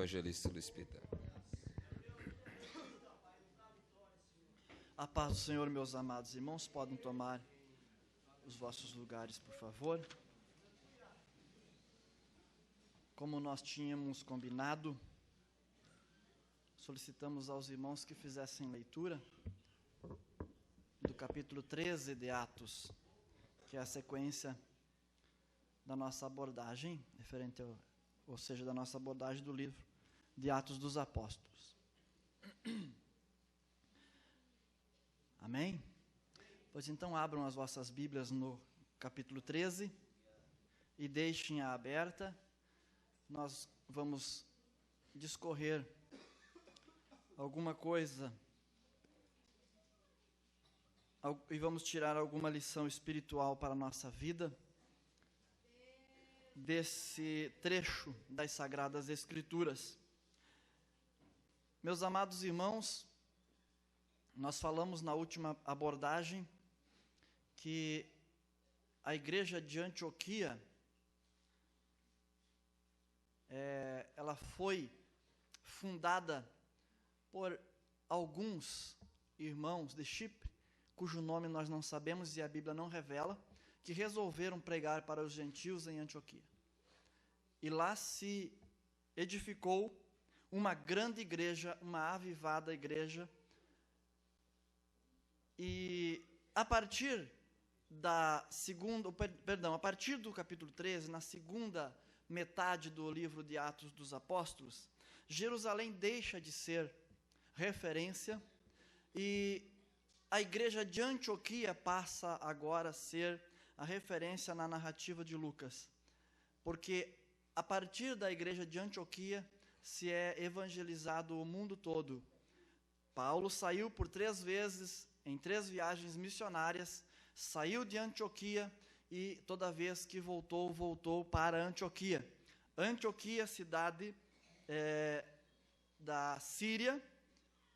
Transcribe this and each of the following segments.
evangelista Luiz Peter. A paz do Senhor, meus amados irmãos, podem tomar os vossos lugares, por favor. Como nós tínhamos combinado, solicitamos aos irmãos que fizessem leitura do capítulo 13 de Atos, que é a sequência da nossa abordagem, ou seja, da nossa abordagem do livro de Atos dos Apóstolos. Amém? Pois então abram as vossas Bíblias no capítulo 13 e deixem-a aberta. Nós vamos discorrer alguma coisa e vamos tirar alguma lição espiritual para a nossa vida desse trecho das Sagradas Escrituras. Meus amados irmãos, nós falamos na última abordagem que a igreja de Antioquia, ela foi fundada por alguns irmãos de Chipre, cujo nome nós não sabemos e a Bíblia não revela, que resolveram pregar para os gentios em Antioquia. E lá se edificou uma grande igreja, uma avivada igreja. E a partir a partir do capítulo 13, na segunda metade do livro de Atos dos Apóstolos, Jerusalém deixa de ser referência e a igreja de Antioquia passa agora a ser a referência na narrativa de Lucas, porque a partir da igreja de Antioquia se é evangelizado o mundo todo. Paulo saiu por 3 vezes, em 3 viagens missionárias, saiu de Antioquia e toda vez que voltou para Antioquia. Antioquia, cidade da Síria,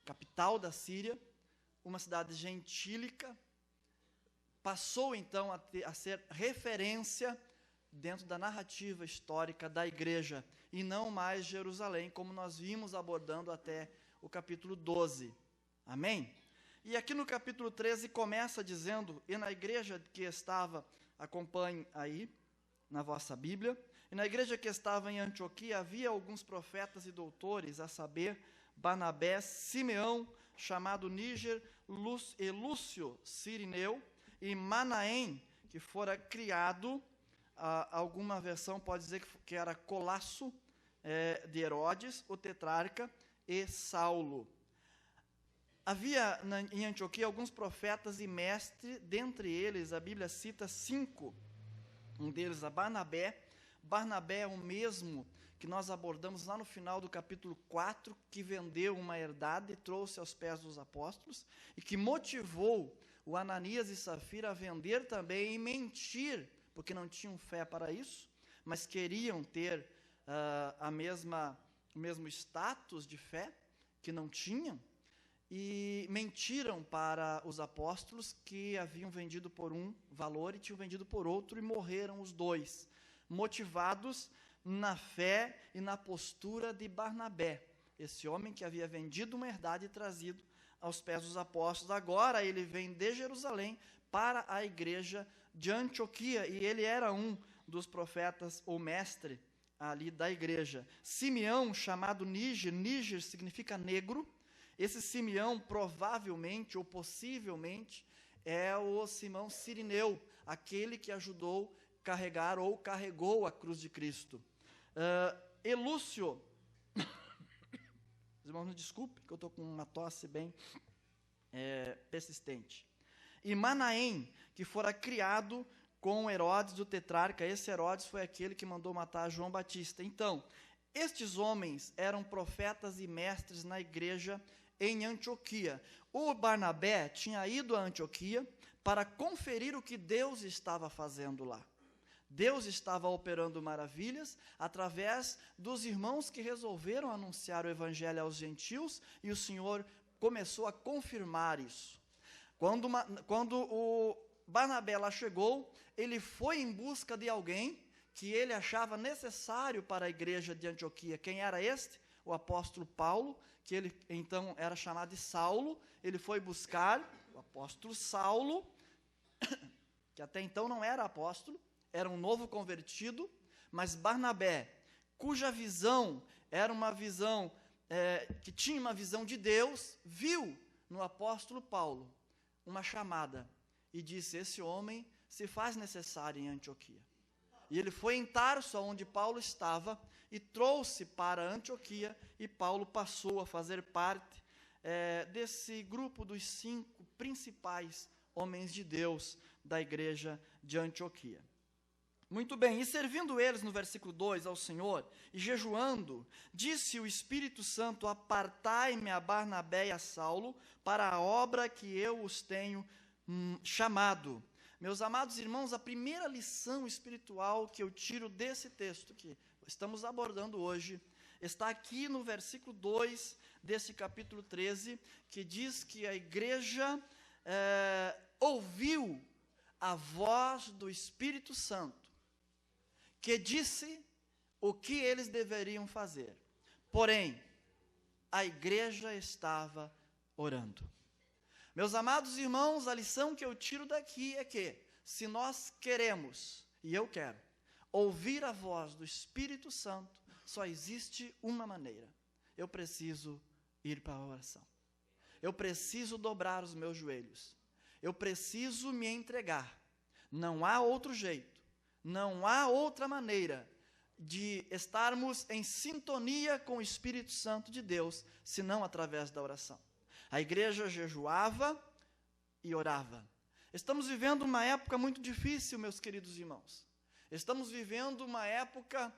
capital da Síria, uma cidade gentílica, passou então a ser referência dentro da narrativa histórica da igreja, e não mais Jerusalém, como nós vimos abordando até o capítulo 12. Amém? E aqui no capítulo 13 começa dizendo, e na igreja que estava, acompanhe aí, na vossa Bíblia, e na igreja que estava em Antioquia havia alguns profetas e doutores, a saber, Barnabé, Simeão, chamado Níger, e Lúcio, Cirineu, e Manaém, que fora criado, alguma versão pode dizer que era Colasso, de Herodes, o tetrarca, e Saulo. Havia em Antioquia alguns profetas e mestres, dentre eles a Bíblia cita 5, um deles a Barnabé. Barnabé é o mesmo que nós abordamos lá no final do capítulo 4, que vendeu uma herdade e trouxe aos pés dos apóstolos, e que motivou o Ananias e Safira a vender também e mentir, porque não tinham fé para isso, mas queriam ter o mesmo status de fé, que não tinham, e mentiram para os apóstolos que haviam vendido por um valor e tinham vendido por outro, e morreram os dois, motivados na fé e na postura de Barnabé, esse homem que havia vendido uma herdade e trazido aos pés dos apóstolos. Agora ele vem de Jerusalém para a igreja de Antioquia, e ele era um dos profetas ou mestre ali da igreja. Simeão, chamado Níger, Níger significa negro. Esse Simeão provavelmente ou possivelmente é o Simão Cirineu, aquele que ajudou carregar ou carregou a cruz de Cristo. Lúcio, os irmãos me desculpem que eu estou com uma tosse bem persistente. E Manaém, que fora criado com Herodes, do tetrarca. Esse Herodes foi aquele que mandou matar João Batista. Então, estes homens eram profetas e mestres na igreja em Antioquia. O Barnabé tinha ido a Antioquia para conferir o que Deus estava fazendo lá. Deus estava operando maravilhas através dos irmãos que resolveram anunciar o evangelho aos gentios, e o Senhor começou a confirmar isso. Quando o Barnabé lá chegou, ele foi em busca de alguém que ele achava necessário para a igreja de Antioquia. Quem era este? o apóstolo Paulo, que ele então era chamado de Saulo. Ele foi buscar o apóstolo Saulo, que até então não era apóstolo, era um novo convertido, mas Barnabé, cuja visão era uma visão, que tinha uma visão de Deus, viu no apóstolo Paulo uma chamada e disse: esse homem se faz necessário em Antioquia. E ele foi em Tarso, onde Paulo estava, e trouxe para Antioquia, e Paulo passou a fazer parte desse grupo dos 5 principais homens de Deus da igreja de Antioquia. Muito bem, e servindo eles, no versículo 2, ao Senhor, e jejuando, disse o Espírito Santo: apartai-me a Barnabé e a Saulo para a obra que eu os tenho chamado. Meus amados irmãos, a primeira lição espiritual que eu tiro desse texto que estamos abordando hoje, está aqui no versículo 2 desse capítulo 13, que diz que a igreja ouviu a voz do Espírito Santo, que disse o que eles deveriam fazer. Porém, a igreja estava orando. Meus amados irmãos, a lição que eu tiro daqui é que, se nós queremos, e eu quero, ouvir a voz do Espírito Santo, só existe uma maneira: eu preciso ir para a oração. Eu preciso dobrar os meus joelhos. Eu preciso me entregar. Não há outro jeito. Não há outra maneira de estarmos em sintonia com o Espírito Santo de Deus, senão através da oração. A igreja jejuava e orava. Estamos vivendo uma época muito difícil, meus queridos irmãos. Estamos vivendo uma época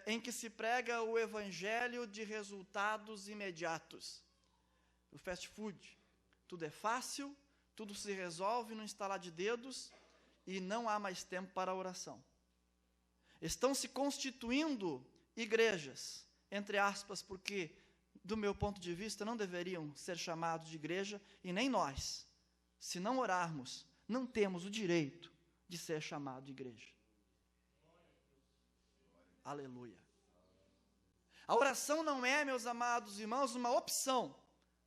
em que se prega o evangelho de resultados imediatos. O fast food. Tudo é fácil, tudo se resolve no instalar de dedos, e não há mais tempo para a oração. Estão se constituindo igrejas, entre aspas, porque, do meu ponto de vista, não deveriam ser chamados de igreja, e nem nós. Se não orarmos, não temos o direito de ser chamado de igreja. Aleluia. A oração não é, meus amados irmãos, uma opção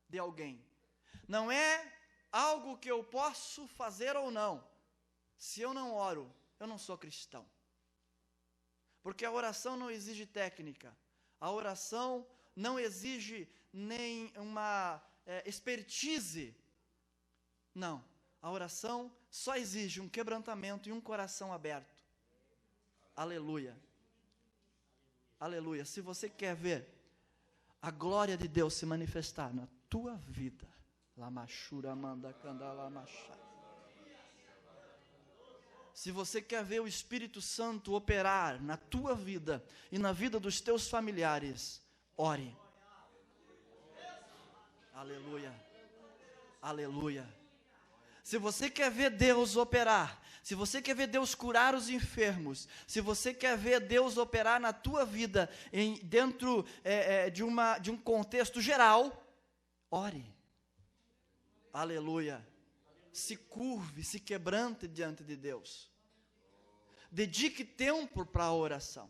de alguém. Não é algo que eu posso fazer ou não. Se eu não oro, eu não sou cristão. Porque a oração não exige técnica. A oração não exige nem uma expertise. Não. A oração só exige um quebrantamento e um coração aberto. Aleluia. Aleluia. Se você quer ver a glória de Deus se manifestar na tua vida, Lamachura manda candala machá. Se você quer ver o Espírito Santo operar na tua vida e na vida dos teus familiares, ore. Aleluia. Aleluia. Se você quer ver Deus operar, se você quer ver Deus curar os enfermos, se você quer ver Deus operar na tua vida, dentro de um contexto geral, ore. Aleluia. Se curve, se quebrante diante de Deus. Dedique tempo para a oração.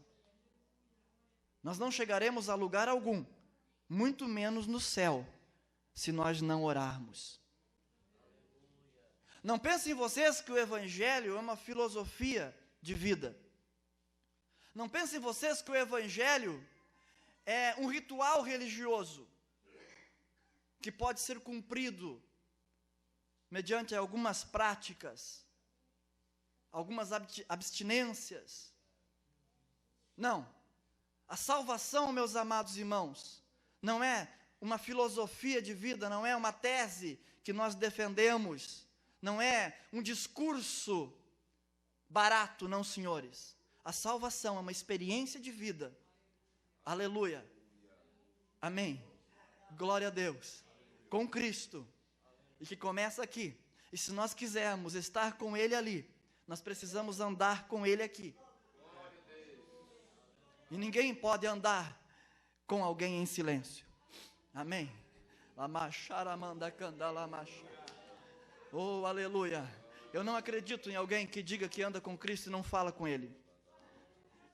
Nós não chegaremos a lugar algum, muito menos no céu, se nós não orarmos. Não pensem vocês que o Evangelho é uma filosofia de vida. Não pensem vocês que o Evangelho é um ritual religioso, que pode ser cumprido mediante algumas práticas, algumas abstinências. Não. A salvação, meus amados irmãos, não é uma filosofia de vida, não é uma tese que nós defendemos, não é um discurso barato, não, senhores. A salvação é uma experiência de vida. Aleluia. Amém. Glória a Deus. Com Cristo. E que começa aqui. E se nós quisermos estar com Ele ali, nós precisamos andar com Ele aqui. E ninguém pode andar com alguém em silêncio. Amém. Oh, aleluia. Eu não acredito em alguém que diga que anda com Cristo e não fala com Ele.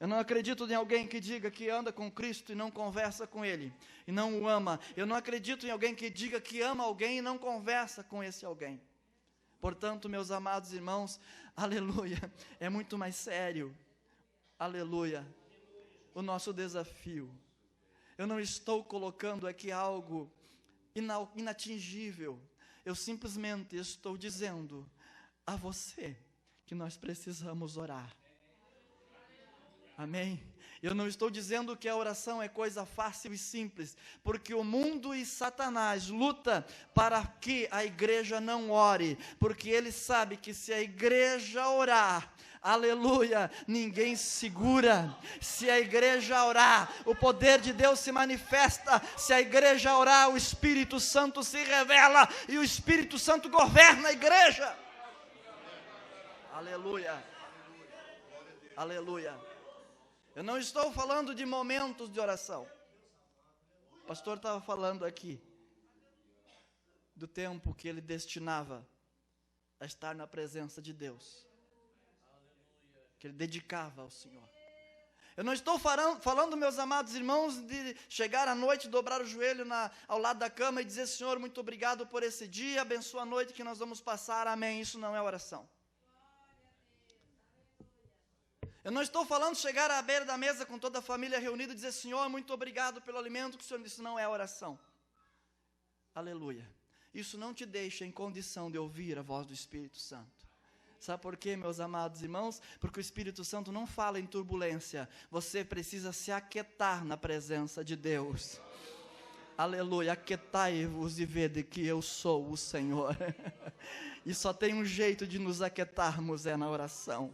Eu não acredito em alguém que diga que anda com Cristo e não conversa com Ele, e não o ama. Eu não acredito em alguém que diga que ama alguém e não conversa com esse alguém. Portanto, meus amados irmãos, aleluia, é muito mais sério, aleluia, o nosso desafio. Eu não estou colocando aqui algo inatingível, eu simplesmente estou dizendo a você que nós precisamos orar. Amém? Eu não estou dizendo que a oração é coisa fácil e simples, porque o mundo e Satanás luta para que a igreja não ore, porque ele sabe que se a igreja orar, aleluia, ninguém segura. Se a igreja orar, o poder de Deus se manifesta. Se a igreja orar, o Espírito Santo se revela e o Espírito Santo governa a igreja. Aleluia, aleluia. Eu não estou falando de momentos de oração. O pastor estava falando aqui do tempo que ele destinava a estar na presença de Deus, que ele dedicava ao Senhor. Eu não estou falando, meus amados irmãos, de chegar à noite, dobrar o joelho ao lado da cama e dizer: Senhor, muito obrigado por esse dia, abençoa a noite que nós vamos passar, amém. Isso não é oração. Eu não estou falando de chegar à beira da mesa com toda a família reunida e dizer: Senhor, muito obrigado pelo alimento que o Senhor disse. Não é oração. Aleluia. Isso não te deixa em condição de ouvir a voz do Espírito Santo. Sabe por quê, meus amados irmãos? Porque o Espírito Santo não fala em turbulência. Você precisa se aquietar na presença de Deus. Aleluia. Aquietai-vos e vede que eu sou o Senhor. E só tem um jeito de nos aquietarmos, é na oração.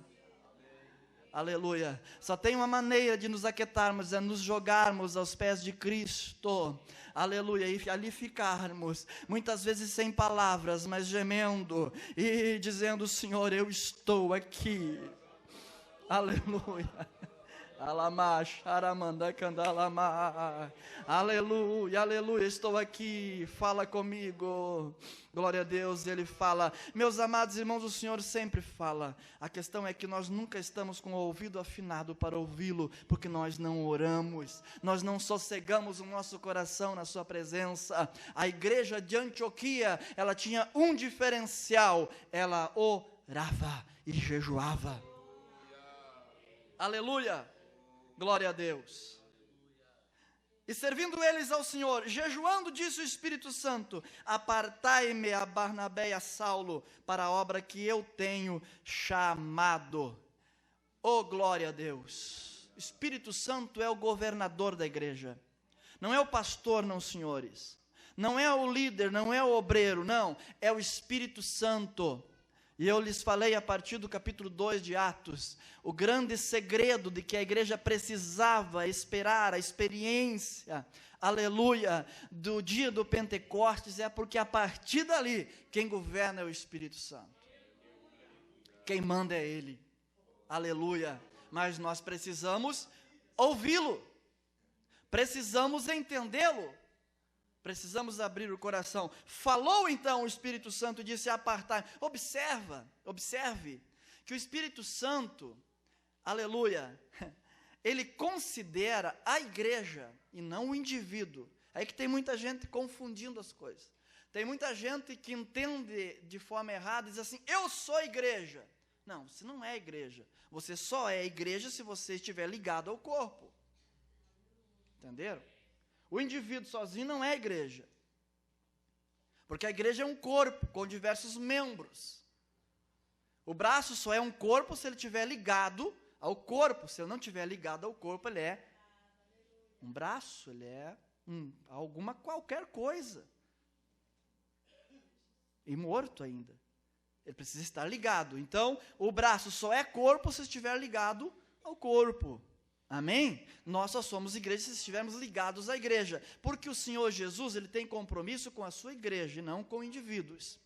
Aleluia. Só tem uma maneira de nos aquietarmos, é nos jogarmos aos pés de Cristo. Aleluia. E ali ficarmos, muitas vezes sem palavras, mas gemendo e dizendo: Senhor, eu estou aqui. Aleluia. Aleluia, aleluia, estou aqui, fala comigo. Glória a Deus. Ele fala. Meus amados irmãos, o Senhor sempre fala. A questão é que nós nunca estamos com o ouvido afinado para ouvi-lo, porque nós não oramos, nós não sossegamos o nosso coração na sua presença. A igreja de Antioquia, ela tinha um diferencial: ela orava e jejuava. Aleluia. Glória a Deus. E servindo eles ao Senhor, jejuando, disse o Espírito Santo: apartai-me a Barnabé e a Saulo para a obra que eu tenho chamado. Oh, glória a Deus. O Espírito Santo é o governador da igreja. Não é o pastor, não, senhores. Não é o líder, não é o obreiro, não. É o Espírito Santo. E eu lhes falei a partir do capítulo 2 de Atos, o grande segredo de que a igreja precisava esperar a experiência, aleluia, do dia do Pentecostes, é porque a partir dali, quem governa é o Espírito Santo. Quem manda é Ele, aleluia. Mas nós precisamos ouvi-lo, precisamos entendê-lo. Precisamos abrir o coração. Falou então o Espírito Santo e disse: apartai. Observe que o Espírito Santo, aleluia, ele considera a igreja e não o indivíduo. É que tem muita gente confundindo as coisas. Tem muita gente que entende de forma errada e diz assim: eu sou igreja. Não, você não é igreja. Você só é igreja se você estiver ligado ao corpo. Entenderam? O indivíduo sozinho não é igreja, porque a igreja é um corpo com diversos membros. O braço só é um corpo se ele estiver ligado ao corpo. Se ele não estiver ligado ao corpo, ele é um braço, ele é qualquer coisa, e morto ainda. Ele precisa estar ligado. Então, o braço só é corpo se estiver ligado ao corpo. Amém? Nós só somos igreja se estivermos ligados à igreja, porque o Senhor Jesus, ele tem compromisso com a sua igreja e não com indivíduos.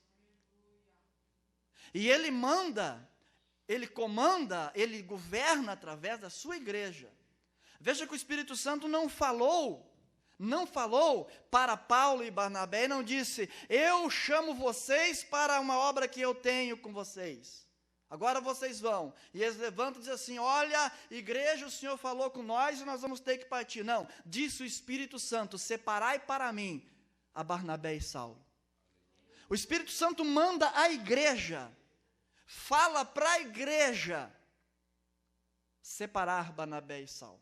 E ele manda, ele comanda, ele governa através da sua igreja. Veja que o Espírito Santo não falou para Paulo e Barnabé, e não disse: eu chamo vocês para uma obra que eu tenho com vocês. Agora vocês vão. E eles levantam e dizem assim, olha, igreja, o Senhor falou com nós e nós vamos ter que partir. Não, disse o Espírito Santo, separai para mim a Barnabé e Saulo. O Espírito Santo manda a igreja, fala para a igreja, separar Barnabé e Saulo.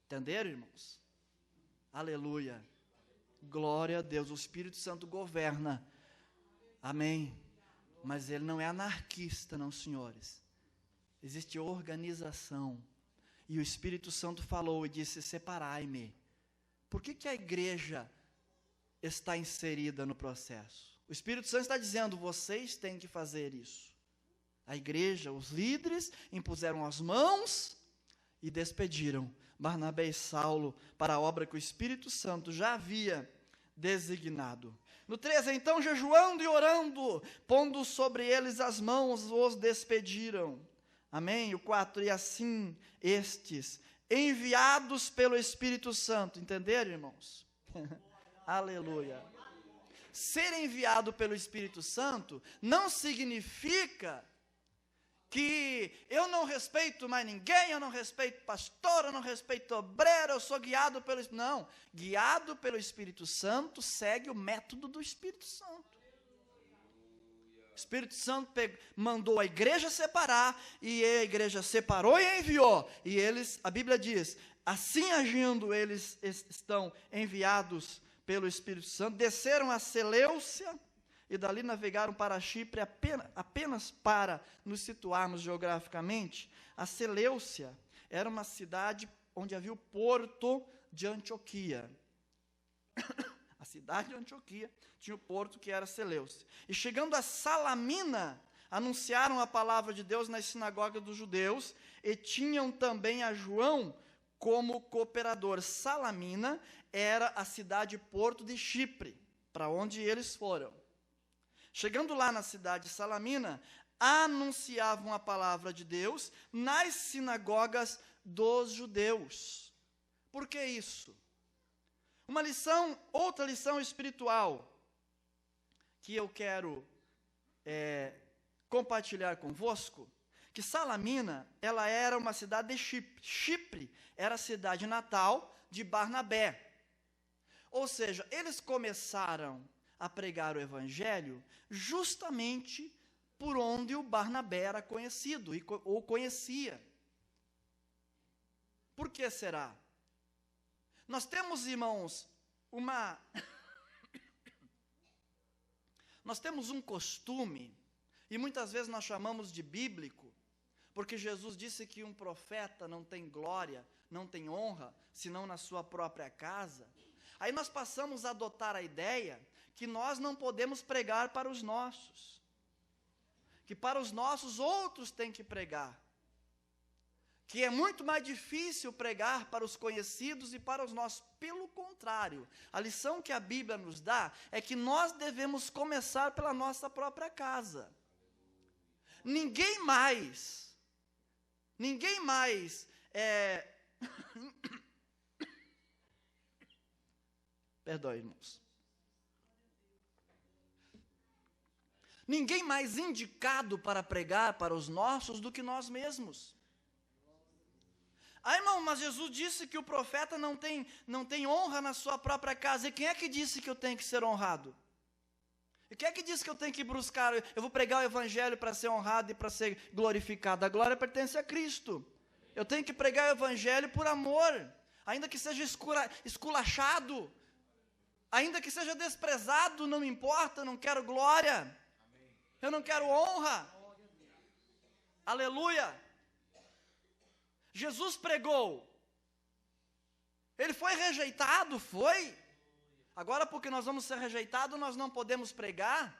Entenderam, irmãos? Aleluia. Glória a Deus. O Espírito Santo governa. Amém. Mas ele não é anarquista, não, senhores. Existe organização. E o Espírito Santo falou e disse, separai-me. Por que a igreja está inserida no processo? O Espírito Santo está dizendo, vocês têm que fazer isso. A igreja, os líderes, impuseram as mãos e despediram Barnabé e Saulo para a obra que o Espírito Santo já havia designado. No 13, então, jejuando e orando, pondo sobre eles as mãos, os despediram. Amém? O 4, e assim estes, enviados pelo Espírito Santo, entenderam, irmãos? Aleluia. Ser enviado pelo Espírito Santo não significa que eu não respeito mais ninguém, eu não respeito pastor, eu não respeito obreiro, eu sou guiado pelo Espírito. Não, guiado pelo Espírito Santo, segue o método do Espírito Santo. O Espírito Santo mandou a igreja separar, e a igreja separou e enviou. E eles, a Bíblia diz, assim agindo, eles estão enviados pelo Espírito Santo, desceram a Seleucia, e dali navegaram para Chipre, apenas para nos situarmos geograficamente. A Seleucia era uma cidade onde havia o porto de Antioquia. A cidade de Antioquia tinha o porto que era Seleucia. E chegando a Salamina, anunciaram a palavra de Deus nas sinagogas dos judeus, e tinham também a João como cooperador. Salamina era a cidade-porto de Chipre, para onde eles foram. Chegando lá na cidade de Salamina, anunciavam a palavra de Deus nas sinagogas dos judeus. Por que isso? Outra lição espiritual que eu quero compartilhar convosco, que Salamina, ela era uma cidade de Chipre. Chipre era a cidade natal de Barnabé. Ou seja, eles começaram a pregar o evangelho justamente por onde o Barnabé era conhecido, ou conhecia. Por que será? Nós temos, irmãos, nós temos um costume, e muitas vezes nós chamamos de bíblico, porque Jesus disse que um profeta não tem glória, não tem honra, senão na sua própria casa. Aí nós passamos a adotar a ideia que nós não podemos pregar para os nossos, que para os nossos outros têm que pregar, que é muito mais difícil pregar para os conhecidos e para os nossos. Pelo contrário, a lição que a Bíblia nos dá é que nós devemos começar pela nossa própria casa. Ninguém mais Perdão, irmãos. Ninguém mais indicado para pregar para os nossos do que nós mesmos. Irmão, mas Jesus disse que o profeta não tem honra na sua própria casa. E quem é que disse que eu tenho que ser honrado? E quem é que disse que eu tenho que buscar? Eu vou pregar o evangelho para ser honrado e para ser glorificado. A glória pertence a Cristo. Eu tenho que pregar o evangelho por amor, ainda que seja esculachado, ainda que seja desprezado, não me importa, não quero glória. Eu não quero honra. Aleluia. Jesus pregou. Ele foi rejeitado, foi. Agora, porque nós vamos ser rejeitados, nós não podemos pregar.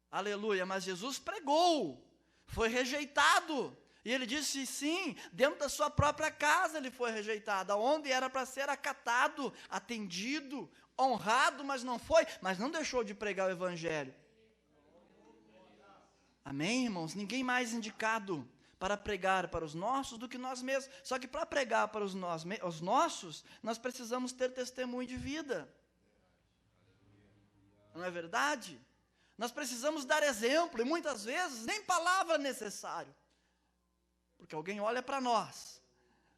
Aleluia. Mas Jesus pregou. Foi rejeitado. E ele disse sim, dentro da sua própria casa ele foi rejeitado. Onde era para ser acatado, atendido, honrado, mas não foi. Mas não deixou de pregar o evangelho. Amém, irmãos? Ninguém mais indicado para pregar para os nossos do que nós mesmos. Só que para pregar para os nossos, nós precisamos ter testemunho de vida. Não é verdade? Nós precisamos dar exemplo, e muitas vezes nem palavra é necessário. Porque alguém olha para nós,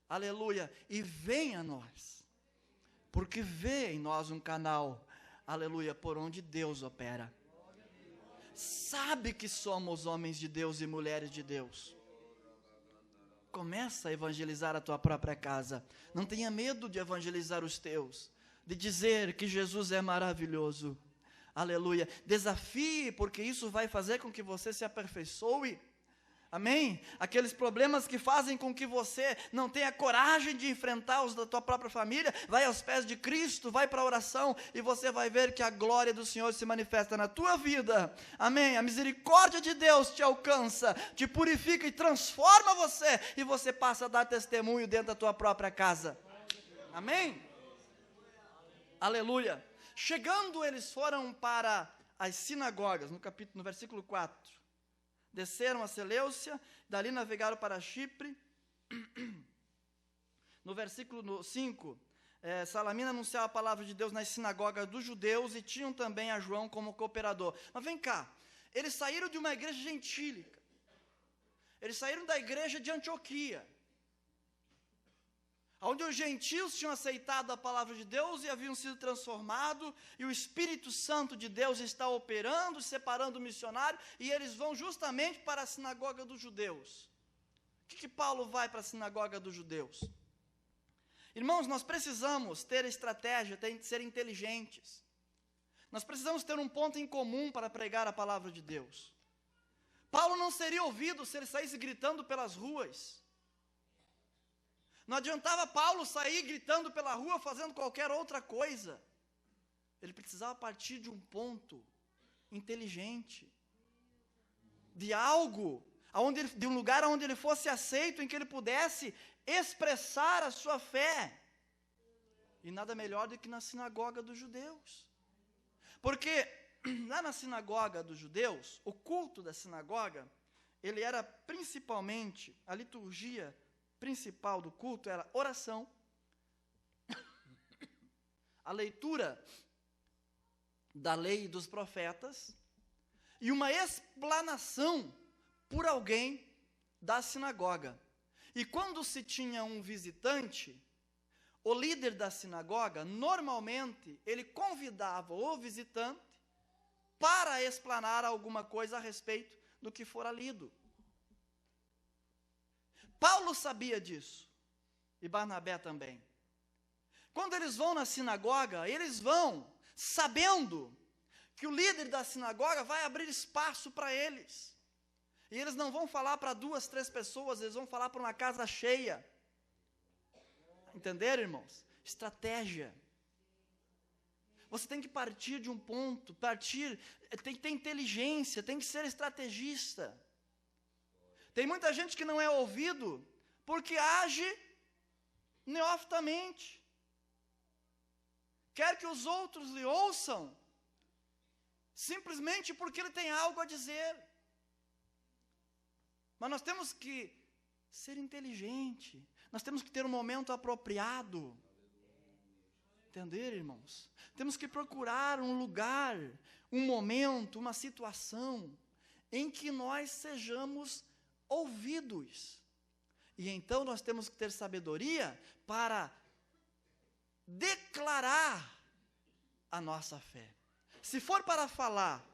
aleluia, e vem a nós. Porque vê em nós um canal, aleluia, por onde Deus opera. Sabe que somos homens de Deus e mulheres de Deus. Começa a evangelizar a tua própria casa. Não tenha medo de evangelizar os teus, de dizer que Jesus é maravilhoso. Aleluia. Desafie, porque isso vai fazer com que você se aperfeiçoe. Amém? Aqueles problemas que fazem com que você não tenha coragem de enfrentar os da tua própria família, vai aos pés de Cristo, vai para a oração, e você vai ver que a glória do Senhor se manifesta na tua vida. Amém? A misericórdia de Deus te alcança, te purifica e transforma você, e você passa a dar testemunho dentro da tua própria casa. Amém? Aleluia. Chegando, eles foram para as sinagogas, no versículo 4. Desceram a Seleucia, dali navegaram para Chipre. No versículo 5, Salamina anunciava a palavra de Deus nas sinagogas dos judeus e tinham também a João como cooperador. Mas vem cá, eles saíram de uma igreja gentílica, eles saíram da igreja de Antioquia, onde os gentios tinham aceitado a palavra de Deus e haviam sido transformados, e o Espírito Santo de Deus está operando, separando o missionário, e eles vão justamente para a sinagoga dos judeus. Por que Paulo vai para a sinagoga dos judeus? Irmãos, nós precisamos ter estratégia, ser inteligentes. Nós precisamos ter um ponto em comum para pregar a palavra de Deus. Paulo não seria ouvido se ele saísse gritando pelas ruas. Não adiantava Paulo sair gritando pela rua, fazendo qualquer outra coisa. Ele precisava partir de um ponto inteligente, de algo, de um lugar onde ele fosse aceito, em que ele pudesse expressar a sua fé. E nada melhor do que na sinagoga dos judeus. Porque lá na sinagoga dos judeus, o culto da sinagoga, ele era principalmente, a liturgia principal do culto era oração, a leitura da lei e dos profetas e uma explanação por alguém da sinagoga. E quando se tinha um visitante, o líder da sinagoga, normalmente, ele convidava o visitante para explanar alguma coisa a respeito do que fora lido. Paulo sabia disso, e Barnabé também. Quando eles vão na sinagoga, eles vão sabendo que o líder da sinagoga vai abrir espaço para eles. E eles não vão falar para 2, 3 pessoas, eles vão falar para uma casa cheia. Entenderam, irmãos? Estratégia. Você tem que partir de um ponto, tem que ter inteligência, tem que ser estrategista. Tem muita gente que não é ouvido porque age neofitamente. Quer que os outros lhe ouçam simplesmente porque ele tem algo a dizer. Mas nós temos que ser inteligente. Nós temos que ter um momento apropriado. Entenderam, irmãos? Temos que procurar um lugar, um momento, uma situação em que nós sejamos ouvidos. E então nós temos que ter sabedoria para declarar a nossa fé. Se for para falar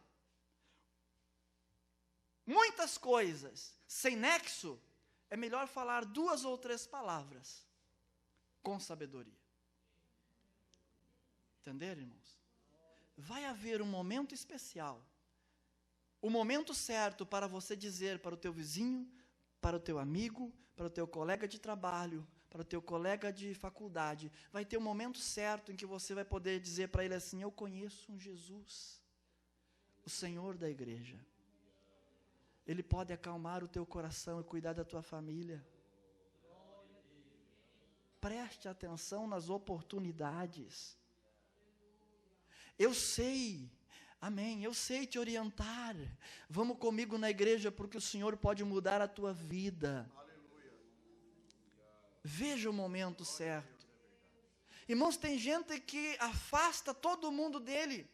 muitas coisas sem nexo, é melhor falar 2 ou 3 palavras com sabedoria. Entenderam, irmãos? Vai haver um momento especial, o momento certo para você dizer para o teu vizinho, para o teu amigo, para o teu colega de trabalho, para o teu colega de faculdade. Vai ter um momento certo em que você vai poder dizer para ele assim: eu conheço um Jesus, o Senhor da igreja. Ele pode acalmar o teu coração e cuidar da tua família. Preste atenção nas oportunidades. Eu sei, amém, eu sei te orientar. Vamos comigo na igreja, porque o Senhor pode mudar a tua vida. Veja o momento certo. Irmãos, tem gente que afasta todo mundo dele.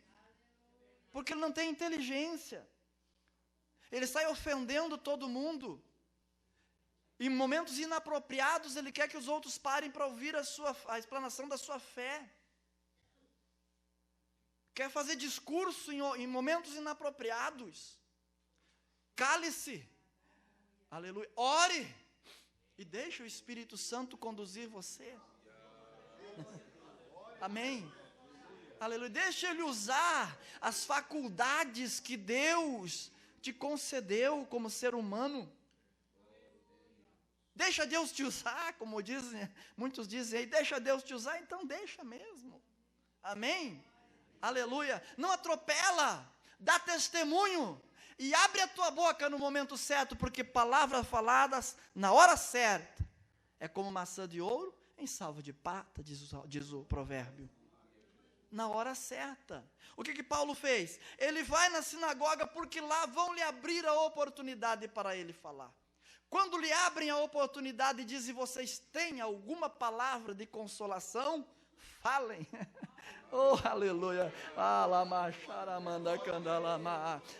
porque ele não tem inteligência. Ele sai ofendendo todo mundo. Em momentos inapropriados, ele quer que os outros parem para ouvir a explanação da sua fé. Quer fazer discurso em momentos inapropriados. Cale-se. Aleluia. Ore. E deixe o Espírito Santo conduzir você. Amém. Aleluia. Deixa Ele usar as faculdades que Deus te concedeu como ser humano. Deixa Deus te usar, como muitos dizem aí, deixa Deus te usar, então deixa mesmo. Amém? Aleluia. Não atropela, dá testemunho e abre a tua boca no momento certo, porque palavras faladas na hora certa é como maçã de ouro em salvo de prata, diz o provérbio. Na hora certa. O que Paulo fez? Ele vai na sinagoga porque lá vão lhe abrir a oportunidade para ele falar. Quando lhe abrem a oportunidade e dizem, vocês têm alguma palavra de consolação? Falem. Oh, aleluia.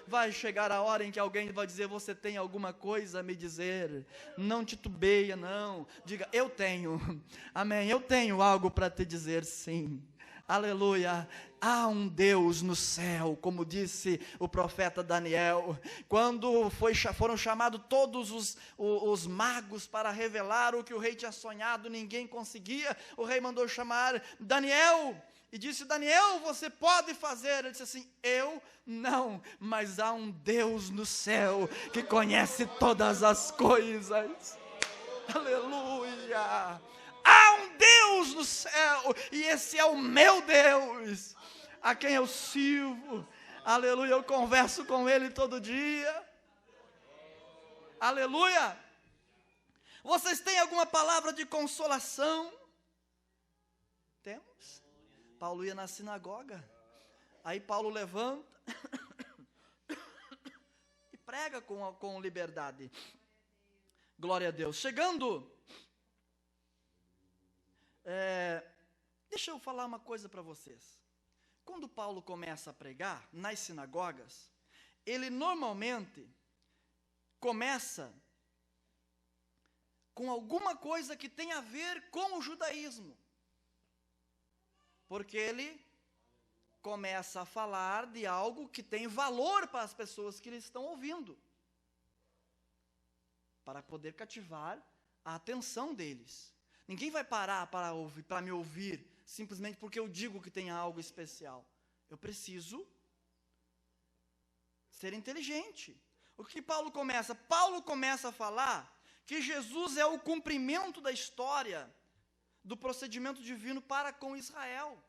Vai chegar a hora em que alguém vai dizer, você tem alguma coisa a me dizer? Não titubeia, não. Diga, eu tenho. Amém. Eu tenho algo para te dizer, sim. Aleluia, há um Deus no céu, como disse o profeta Daniel, quando foram chamados todos os magos para revelar o que o rei tinha sonhado, ninguém conseguia, o rei mandou chamar Daniel, e disse, Daniel, você pode fazer? Ele disse assim, eu não, mas há um Deus no céu, que conhece todas as coisas, aleluia. Há um Deus no céu, e esse é o meu Deus, a quem eu sirvo, aleluia, eu converso com Ele todo dia, aleluia. Vocês têm alguma palavra de consolação? Temos. Paulo ia na sinagoga, aí Paulo levanta, e prega com liberdade, glória a Deus. Chegando... deixa eu falar uma coisa para vocês. Quando Paulo começa a pregar nas sinagogas, ele normalmente começa com alguma coisa que tem a ver com o judaísmo. Porque ele começa a falar de algo que tem valor para as pessoas que lhe estão ouvindo, para poder cativar a atenção deles. Ninguém vai parar para me ouvir, simplesmente porque eu digo que tem algo especial. Eu preciso ser inteligente. O que Paulo começa? Paulo começa a falar que Jesus é o cumprimento da história, do procedimento divino para com Israel.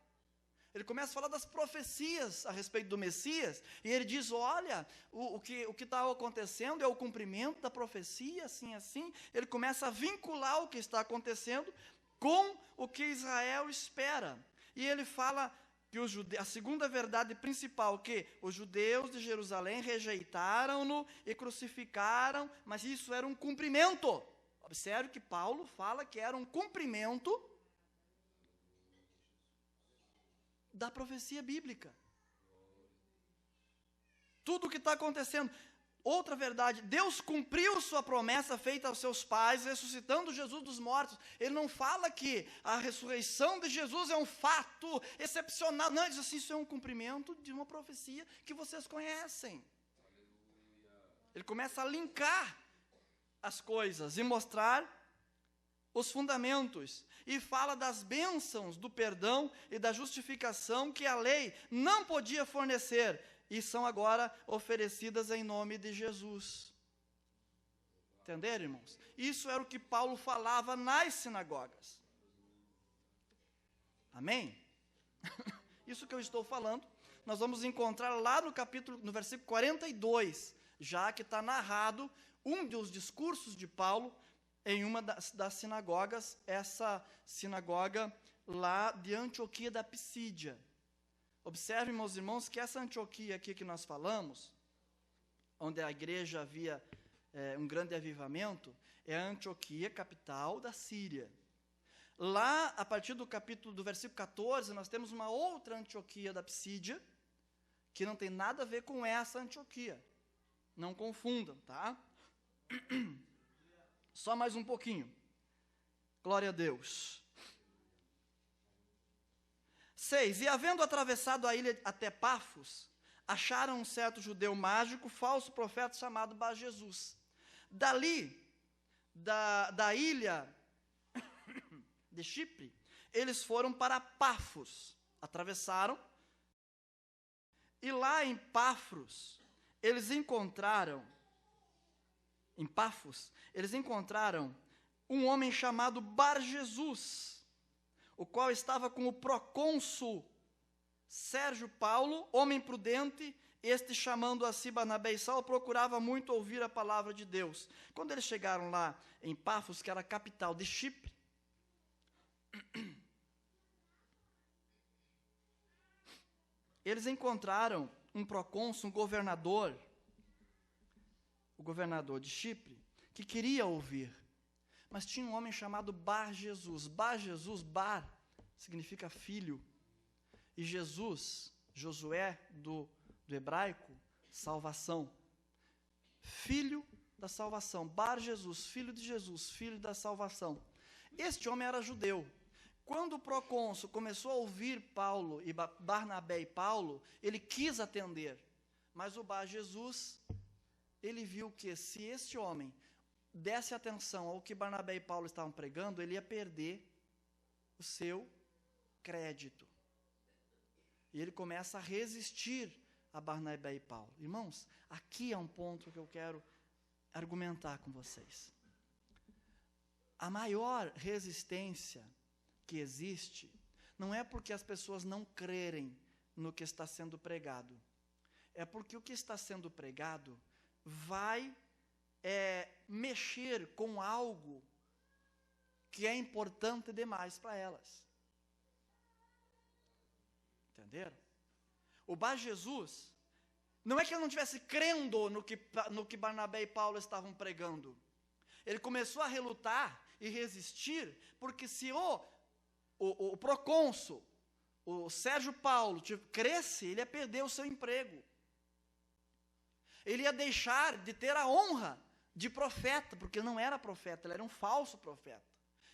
Ele começa a falar das profecias a respeito do Messias, e ele diz, olha, o que está acontecendo é o cumprimento da profecia, assim, assim. Ele começa a vincular o que está acontecendo com o que Israel espera. E ele fala que a segunda verdade principal, que os judeus de Jerusalém rejeitaram-no e crucificaram, mas isso era um cumprimento. Observe que Paulo fala que era um cumprimento da profecia bíblica. Tudo o que está acontecendo. Outra verdade, Deus cumpriu sua promessa feita aos seus pais, ressuscitando Jesus dos mortos. Ele não fala que a ressurreição de Jesus é um fato excepcional. Não, ele diz assim, isso é um cumprimento de uma profecia que vocês conhecem. Ele começa a linkar as coisas e mostrar os fundamentos, e fala das bênçãos do perdão e da justificação que a lei não podia fornecer, e são agora oferecidas em nome de Jesus. Entenderam, irmãos? Isso era o que Paulo falava nas sinagogas. Amém? Isso que eu estou falando, nós vamos encontrar lá no versículo 42, já que está narrado um dos discursos de Paulo em uma das sinagogas, essa sinagoga lá de Antioquia da Pisídia. Observe, meus irmãos, que essa Antioquia aqui que nós falamos, onde a igreja havia um grande avivamento, é a Antioquia, capital da Síria. Lá, a partir do versículo 14, nós temos uma outra Antioquia da Pisídia, que não tem nada a ver com essa Antioquia. Não confundam, tá? Só mais um pouquinho. Glória a Deus. 6. E havendo atravessado a ilha até Pafos, acharam um certo judeu mágico, falso profeta, chamado Bar-Jesus. Dali, da ilha de Chipre, eles foram para Pafos, atravessaram, e lá em Pafos, eles encontraram um homem chamado Bar-Jesus, o qual estava com o procônsul Sérgio Paulo, homem prudente. Este, chamando a si Barnabé e Saulo, procurava muito ouvir a palavra de Deus. Quando eles chegaram lá em Pafos, que era a capital de Chipre, eles encontraram um procônsul, um governador, o governador de Chipre, que queria ouvir. Mas tinha um homem chamado Bar-Jesus. Bar-Jesus, Bar, significa filho. E Jesus, Josué, do hebraico, salvação. Filho da salvação. Bar-Jesus, filho de Jesus, filho da salvação. Este homem era judeu. Quando o procônsul começou a ouvir Paulo e Barnabé e Paulo, ele quis atender. Mas o Bar-Jesus, ele viu que se este homem desse atenção ao que Barnabé e Paulo estavam pregando, ele ia perder o seu crédito. E ele começa a resistir a Barnabé e Paulo. Irmãos, aqui é um ponto que eu quero argumentar com vocês. A maior resistência que existe não é porque as pessoas não crerem no que está sendo pregado. É porque o que está sendo pregado vai mexer com algo que é importante demais para elas. Entenderam? O Bar-Jesus, não é que ele não estivesse crendo no que Barnabé e Paulo estavam pregando. Ele começou a relutar e resistir, porque se o procônsul, o Sérgio Paulo, cresce, ele ia perder o seu emprego. Ele ia deixar de ter a honra de profeta, porque ele não era profeta, ele era um falso profeta.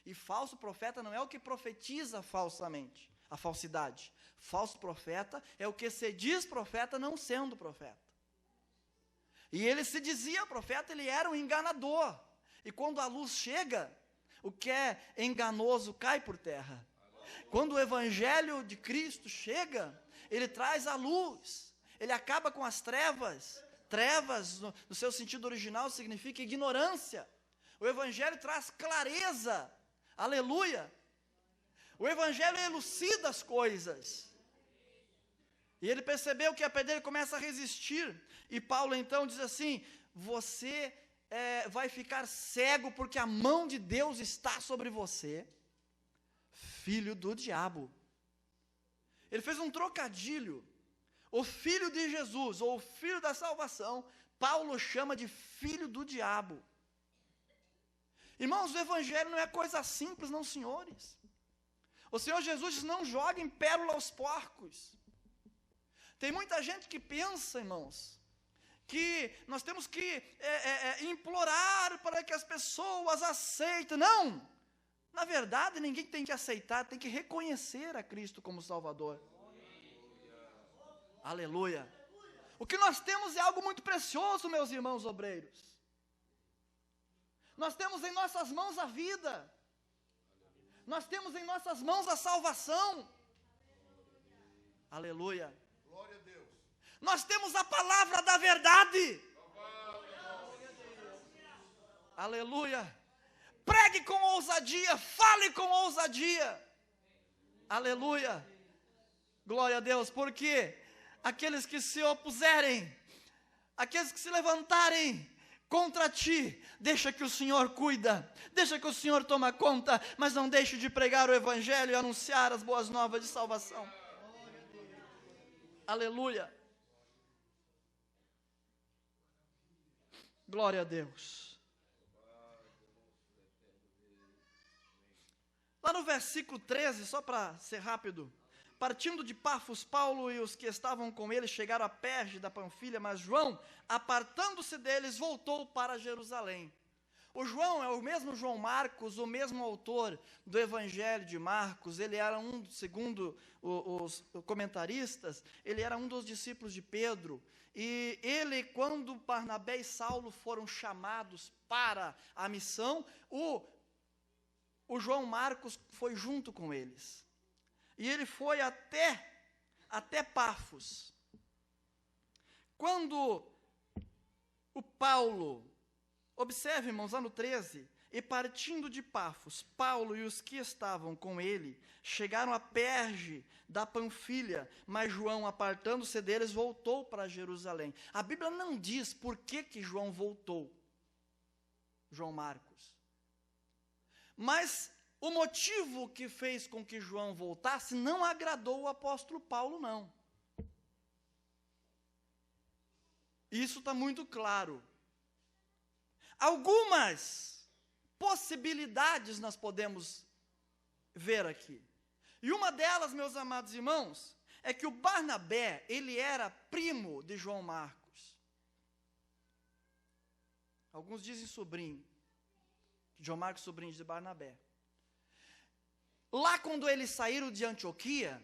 E falso profeta não é o que profetiza falsamente, a falsidade. Falso profeta é o que se diz profeta não sendo profeta. E ele se dizia profeta, ele era um enganador. E quando a luz chega, o que é enganoso cai por terra. Quando o evangelho de Cristo chega, ele traz a luz. Ele acaba com as trevas. Trevas, no seu sentido original, significa ignorância. O evangelho traz clareza. Aleluia. O evangelho elucida as coisas. E ele percebeu que a pedra dele começa a resistir. E Paulo então diz assim: você vai ficar cego porque a mão de Deus está sobre você, filho do diabo. Ele fez um trocadilho. O filho de Jesus, ou o filho da salvação, Paulo chama de filho do diabo. Irmãos, o evangelho não é coisa simples, não, senhores. O Senhor Jesus diz: não joguem pérola aos porcos. Tem muita gente que pensa, irmãos, que nós temos que implorar para que as pessoas aceitem. Não! Na verdade, ninguém tem que aceitar, tem que reconhecer a Cristo como Salvador. Aleluia. O que nós temos é algo muito precioso, meus irmãos obreiros. Nós temos em nossas mãos a vida. Nós temos em nossas mãos a salvação. Aleluia. Glória a Deus. Nós temos a palavra da verdade. Aleluia. Pregue com ousadia, fale com ousadia. Aleluia. Glória a Deus, porque aqueles que se opuserem, aqueles que se levantarem contra ti, deixa que o Senhor cuida, deixa que o Senhor toma conta, mas não deixe de pregar o evangelho e anunciar as boas novas de salvação. Aleluia. Glória a Deus. Lá no versículo 13, só para ser rápido, partindo de Pafos, Paulo e os que estavam com ele chegaram a Perge da Panfilha, mas João, apartando-se deles, voltou para Jerusalém. O João é o mesmo João Marcos, o mesmo autor do Evangelho de Marcos. Ele era segundo os comentaristas, ele era um dos discípulos de Pedro. E ele, quando Barnabé e Saulo foram chamados para a missão, o João Marcos foi junto com eles. E ele foi até Pafos. Quando o Paulo, observe, irmãos, lá no 13, e partindo de Pafos, Paulo e os que estavam com ele chegaram a Perge da Panfilha, mas João, apartando-se deles, voltou para Jerusalém. A Bíblia não diz por que João voltou, João Marcos. Mas o motivo que fez com que João voltasse não agradou o apóstolo Paulo, não. Isso está muito claro. Algumas possibilidades nós podemos ver aqui. E uma delas, meus amados irmãos, é que o Barnabé, ele era primo de João Marcos. Alguns dizem sobrinho. João Marcos, sobrinho de Barnabé. Lá quando eles saíram de Antioquia,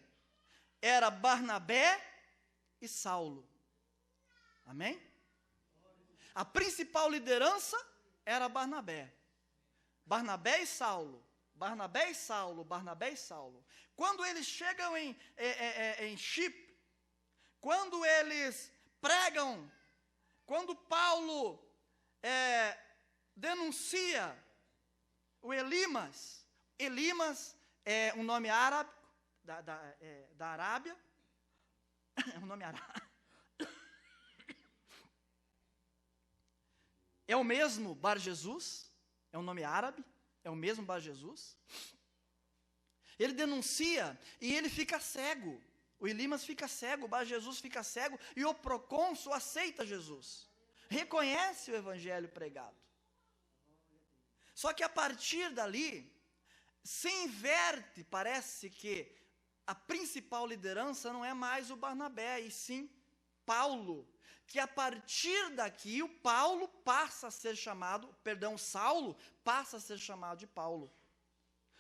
era Barnabé e Saulo. Amém? A principal liderança era Barnabé. Barnabé e Saulo. Barnabé e Saulo. Barnabé e Saulo. Quando eles chegam em Chipre, quando eles pregam, quando Paulo denuncia o Elimas é um nome árabe, da Arábia, é um nome árabe. É o mesmo Bar Jesus, é um nome árabe, é o mesmo Bar Jesus. Ele denuncia e ele fica cego. O Elimas fica cego, o Bar Jesus fica cego e o procônsul aceita Jesus. Reconhece o evangelho pregado. Só que a partir dali, se inverte, parece que a principal liderança não é mais o Barnabé, e sim Paulo. Que a partir daqui o Saulo passa a ser chamado de Paulo.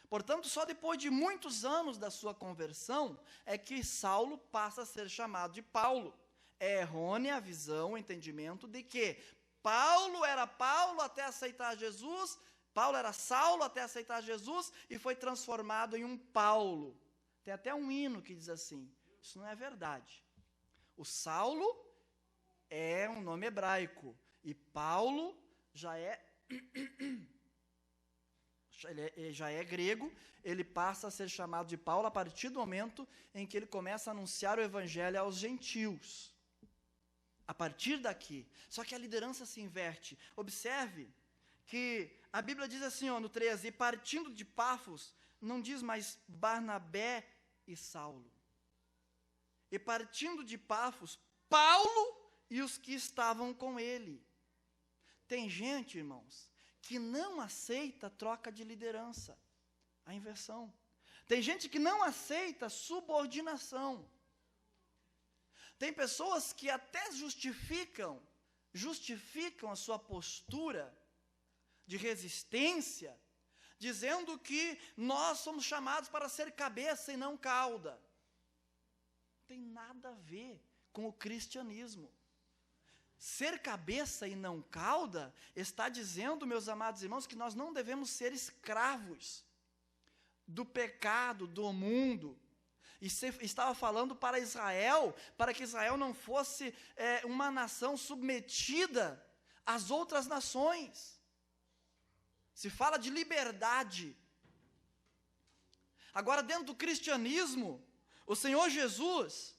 Portanto, só depois de muitos anos da sua conversão é que Saulo passa a ser chamado de Paulo. É errônea a visão, o entendimento de que Paulo era Paulo até aceitar Jesus, Paulo era Saulo até aceitar Jesus e foi transformado em um Paulo. Tem até um hino que diz assim, isso não é verdade. O Saulo é um nome hebraico, e Paulo já é grego, ele passa a ser chamado de Paulo a partir do momento em que ele começa a anunciar o evangelho aos gentios. A partir daqui, só que a liderança se inverte. Observe que a Bíblia diz assim, no 13, e partindo de Pafos, não diz mais Barnabé e Saulo. E partindo de Pafos, Paulo e os que estavam com ele. Tem gente, irmãos, que não aceita troca de liderança, a inversão. Tem gente que não aceita subordinação. Tem pessoas que até justificam a sua postura de resistência, dizendo que nós somos chamados para ser cabeça e não cauda. Não tem nada a ver com o cristianismo. Ser cabeça e não cauda está dizendo, meus amados irmãos, que nós não devemos ser escravos do pecado, do mundo. E estava falando para Israel, para que Israel não fosse uma nação submetida às outras nações. Se fala de liberdade. Agora, dentro do cristianismo, o Senhor Jesus,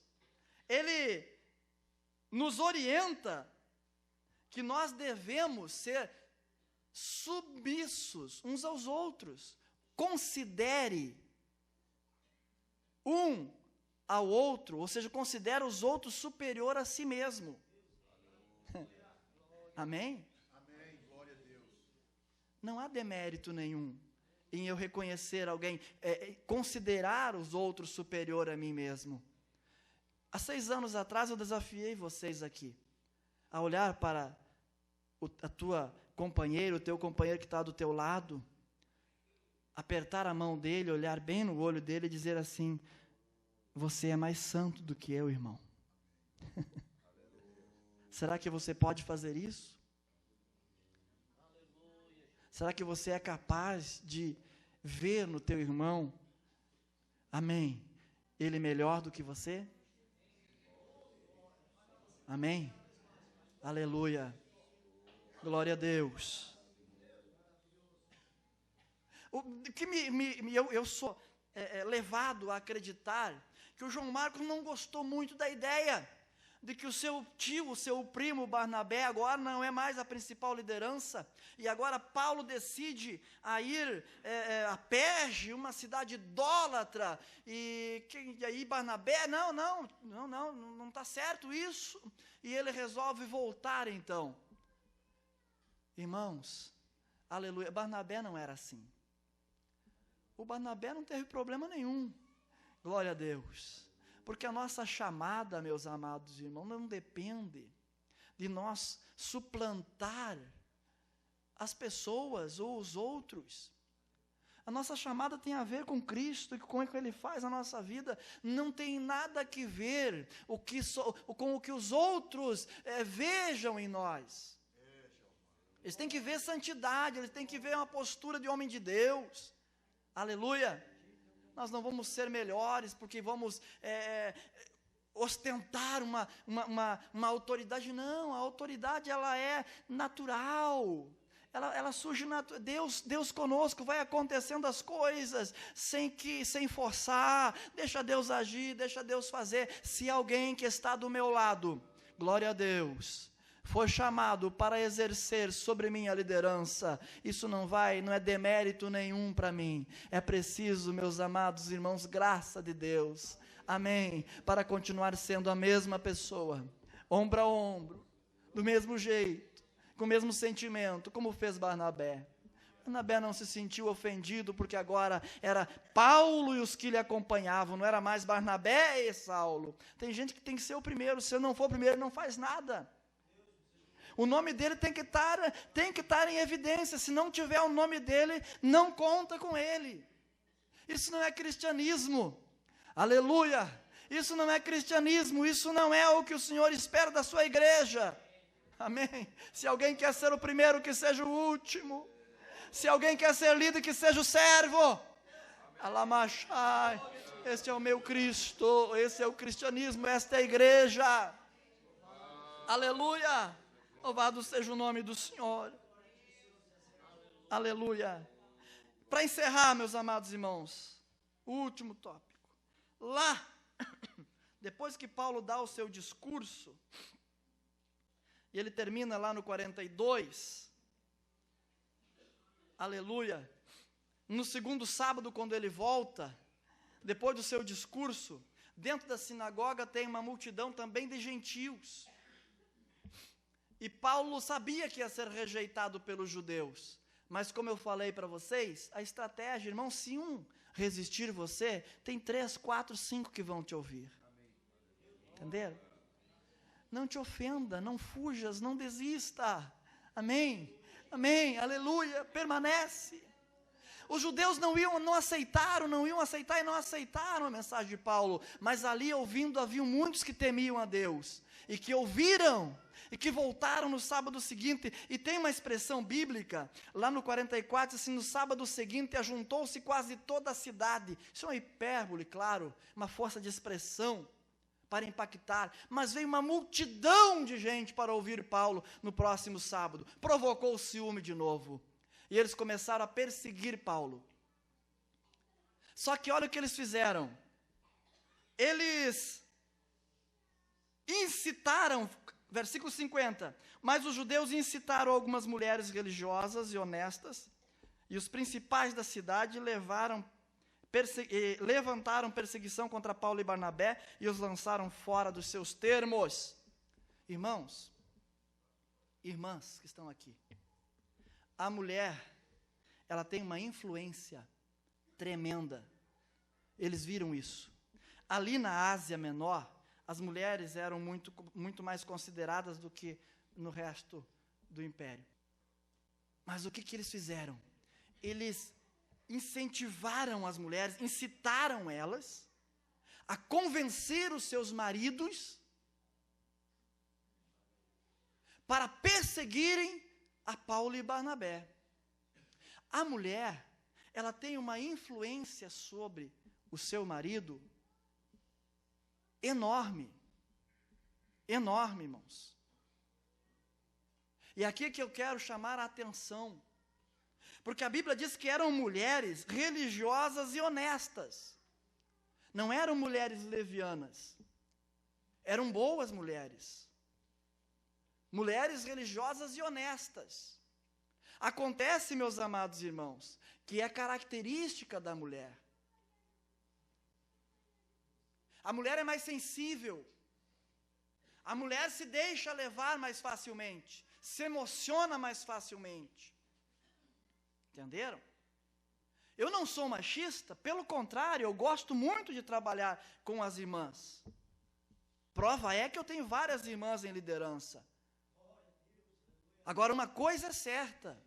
Ele nos orienta que nós devemos ser submissos uns aos outros. Considere um ao outro, ou seja, considere os outros superior a si mesmo. Amém? Amém, glória a Deus. Não há demérito nenhum em eu reconhecer alguém, considerar os outros superior a mim mesmo. Há 6 anos atrás eu desafiei vocês aqui a olhar para a tua companheira, o teu companheiro que está do teu lado, apertar a mão dele, olhar bem no olho dele e dizer assim: você é mais santo do que eu, irmão. Será que você pode fazer isso? Será que você é capaz de ver no teu irmão, amém, ele melhor do que você? Amém? Aleluia. Glória a Deus. Eu sou levado a acreditar que o João Marcos não gostou muito da ideia de que o seu tio, o seu primo Barnabé, agora não é mais a principal liderança, e agora Paulo decide a ir a Perge, uma cidade idólatra, e aí Barnabé, não está certo isso, e ele resolve voltar então. Irmãos, aleluia, Barnabé não era assim. O Barnabé não teve problema nenhum, glória a Deus. Porque a nossa chamada, meus amados irmãos, não depende de nós suplantar as pessoas ou os outros. A nossa chamada tem a ver com Cristo e com o que Ele faz na nossa vida. Não tem nada que ver com o que os outros vejam em nós. Eles têm que ver santidade, eles têm que ver uma postura de homem de Deus. Aleluia! Nós não vamos ser melhores porque vamos ostentar uma autoridade. Não, a autoridade ela é natural. Ela surge natural. Deus conosco, vai acontecendo as coisas sem forçar. Deixa Deus agir, deixa Deus fazer. Se alguém que está do meu lado, glória a Deus, foi chamado para exercer sobre mim a liderança, isso não é demérito nenhum para mim. É preciso, meus amados irmãos, graça de Deus, amém, para continuar sendo a mesma pessoa, ombro a ombro, do mesmo jeito, com o mesmo sentimento, como fez Barnabé. Barnabé não se sentiu ofendido, porque agora era Paulo e os que lhe acompanhavam, não era mais Barnabé e Saulo. Tem gente que tem que ser o primeiro, se eu não for o primeiro, não faz nada. O nome dele tem que estar em evidência. Se não tiver o nome dele, não conta com ele. Isso não é cristianismo. Aleluia. Isso não é cristianismo. Isso não é o que o Senhor espera da sua igreja. Amém. Se alguém quer ser o primeiro, que seja o último. Se alguém quer ser líder, que seja o servo. Alamachai. Este é o meu Cristo. Esse é o cristianismo. Esta é a igreja. Aleluia. Louvado seja o nome do Senhor. Aleluia. Para encerrar, meus amados irmãos, o último tópico. Lá, depois que Paulo dá o seu discurso, e ele termina lá no 42, aleluia, no segundo sábado, quando ele volta, depois do seu discurso, dentro da sinagoga tem uma multidão também de gentios. E Paulo sabia que ia ser rejeitado pelos judeus. Mas como eu falei para vocês, a estratégia, irmão, se um resistir você, tem 3, 4, 5 que vão te ouvir. Entenderam? Não te ofenda, não fujas, não desista. Amém? Amém, aleluia, permanece. Os judeus não iam aceitar e não aceitaram a mensagem de Paulo. Mas ali ouvindo, haviam muitos que temiam a Deus. E que ouviram e que voltaram no sábado seguinte. E tem uma expressão bíblica, lá no 44, assim, no sábado seguinte ajuntou-se quase toda a cidade. Isso é uma hipérbole, claro, uma força de expressão para impactar. Mas veio uma multidão de gente para ouvir Paulo no próximo sábado. Provocou o ciúme de novo. E eles começaram a perseguir Paulo. Só que olha o que eles fizeram. Eles incitaram, versículo 50, mas os judeus incitaram algumas mulheres religiosas e honestas, e os principais da cidade levantaram perseguição contra Paulo e Barnabé, e os lançaram fora dos seus termos. Irmãos, irmãs que estão aqui, a mulher, ela tem uma influência tremenda. Eles viram isso. Ali na Ásia Menor, as mulheres eram muito mais consideradas do que no resto do império. Mas o que eles fizeram? Eles incentivaram as mulheres, incitaram elas a convencer os seus maridos para perseguirem a Paulo e Barnabé. A mulher, ela tem uma influência sobre o seu marido enorme. Enorme, irmãos. E aqui que eu quero chamar a atenção, porque a Bíblia diz que eram mulheres religiosas e honestas. Não eram mulheres levianas. Eram boas mulheres. Mulheres religiosas e honestas. Acontece, meus amados irmãos, que é característica da mulher. A mulher é mais sensível. A mulher se deixa levar mais facilmente. Se emociona mais facilmente. Entenderam? Eu não sou machista, pelo contrário, eu gosto muito de trabalhar com as irmãs. Prova é que eu tenho várias irmãs em liderança. Agora, uma coisa é certa: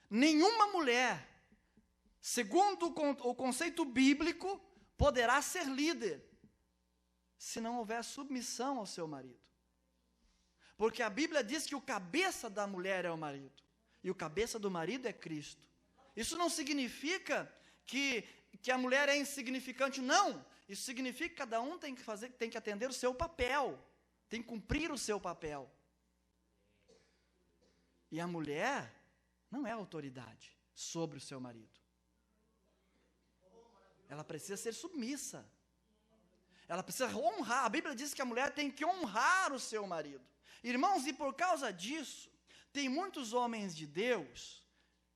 nenhuma mulher, segundo o conceito bíblico, poderá ser líder se não houver submissão ao seu marido. Porque a Bíblia diz que o cabeça da mulher é o marido, e o cabeça do marido é Cristo. Isso não significa que a mulher é insignificante, não. Isso significa que cada um tem que atender o seu papel, tem que cumprir o seu papel. E a mulher não é autoridade sobre o seu marido. Ela precisa ser submissa. Ela precisa honrar. A Bíblia diz que a mulher tem que honrar o seu marido. Irmãos, e por causa disso, tem muitos homens de Deus,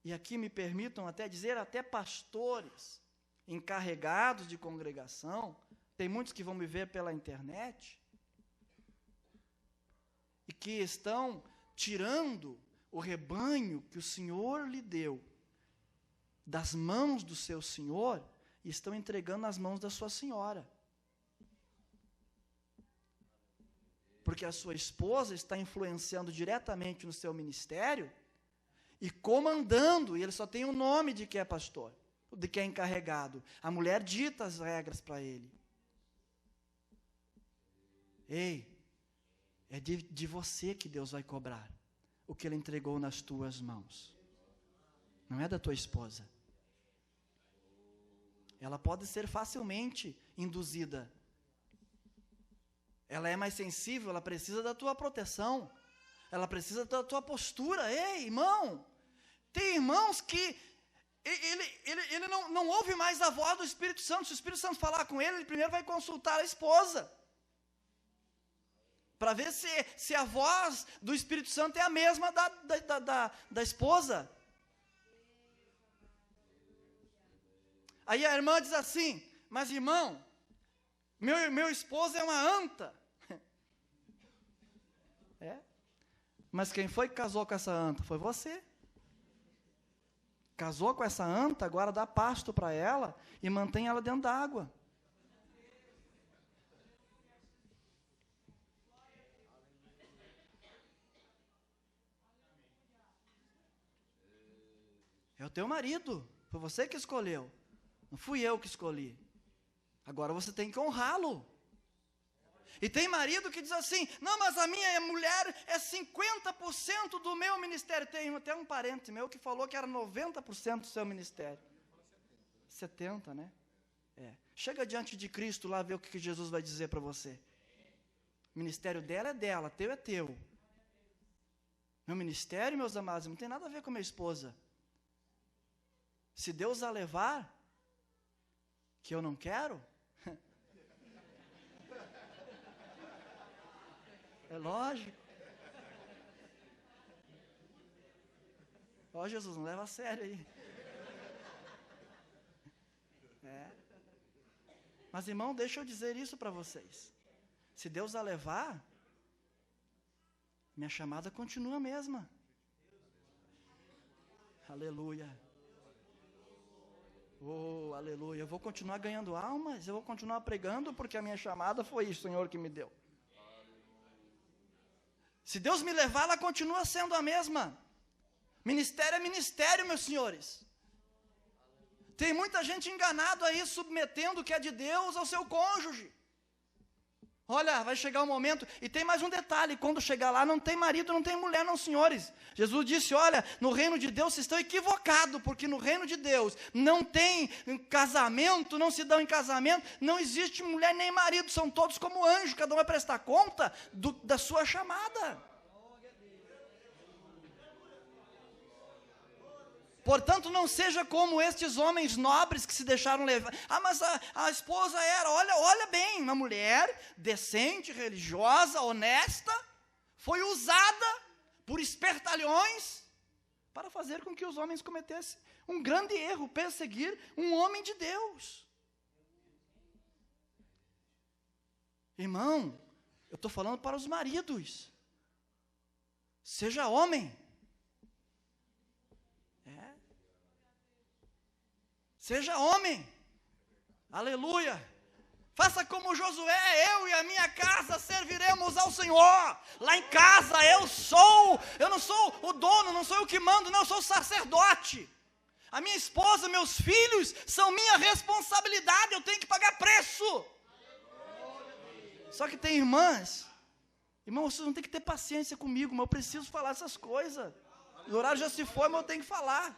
e aqui me permitam até dizer, até pastores, encarregados de congregação, tem muitos que vão me ver pela internet, e que estão tirando o rebanho que o Senhor lhe deu das mãos do seu senhor, e estão entregando nas mãos da sua senhora. Porque a sua esposa está influenciando diretamente no seu ministério e comandando, e ele só tem o nome de que é pastor, de que é encarregado. A mulher dita as regras para ele. Ei, é de você que Deus vai cobrar o que ele entregou nas tuas mãos. Não é da tua esposa. Ela pode ser facilmente induzida. Ela é mais sensível, ela precisa da tua proteção. Ela precisa da tua postura. Ei, irmão, tem irmãos que ele não ouve mais a voz do Espírito Santo. Se o Espírito Santo falar com ele primeiro vai consultar a esposa, para ver se a voz do Espírito Santo é a mesma da esposa. Aí a irmã diz assim: mas irmão, meu esposo é uma anta. É? Mas quem foi que casou com essa anta? Foi você. Casou com essa anta, agora dá pasto para ela e mantém ela dentro da água. É o teu marido, foi você que escolheu, não fui eu que escolhi. Agora você tem que honrá-lo. E tem marido que diz assim: não, mas a minha mulher é 50% do meu ministério. Tem até um parente meu que falou que era 90% do seu ministério. 70, né? É. Chega diante de Cristo lá, ver o que Jesus vai dizer para você. O ministério dela é dela, teu é teu. Meu ministério, meus amados, não tem nada a ver com minha esposa. Se Deus a levar, que eu não quero, é lógico. Ó, Jesus, não leva a sério aí. É. Mas, irmão, deixa eu dizer isso para vocês. Se Deus a levar, minha chamada continua a mesma. Aleluia. Oh, aleluia. Eu vou continuar ganhando almas, eu vou continuar pregando, porque a minha chamada foi isso, Senhor, que me deu. Se Deus me levar, ela continua sendo a mesma. Ministério é ministério, meus senhores. Tem muita gente enganado aí, submetendo o que é de Deus ao seu cônjuge. Olha, vai chegar um momento, e tem mais um detalhe, quando chegar lá não tem marido, não tem mulher, não, senhores. Jesus disse, olha, no reino de Deus vocês estão equivocados, porque no reino de Deus não tem casamento, não se dão em casamento, não existe mulher nem marido, são todos como anjos, cada um vai prestar conta da sua chamada. Portanto, não seja como estes homens nobres que se deixaram levar. Ah, mas a esposa era, olha bem, uma mulher decente, religiosa, honesta, foi usada por espertalhões para fazer com que os homens cometessem um grande erro, perseguir um homem de Deus. Irmão, eu estou falando para os maridos. Seja homem. Seja homem, aleluia, faça como Josué, eu e a minha casa serviremos ao Senhor. Lá em casa eu não sou o dono, não sou eu que mando, não, eu sou o sacerdote. A minha esposa, meus filhos são minha responsabilidade, eu tenho que pagar preço. Só que tem irmãs, irmão, vocês não tem que ter paciência comigo, mas eu preciso falar essas coisas. O horário já se foi, mas eu tenho que falar.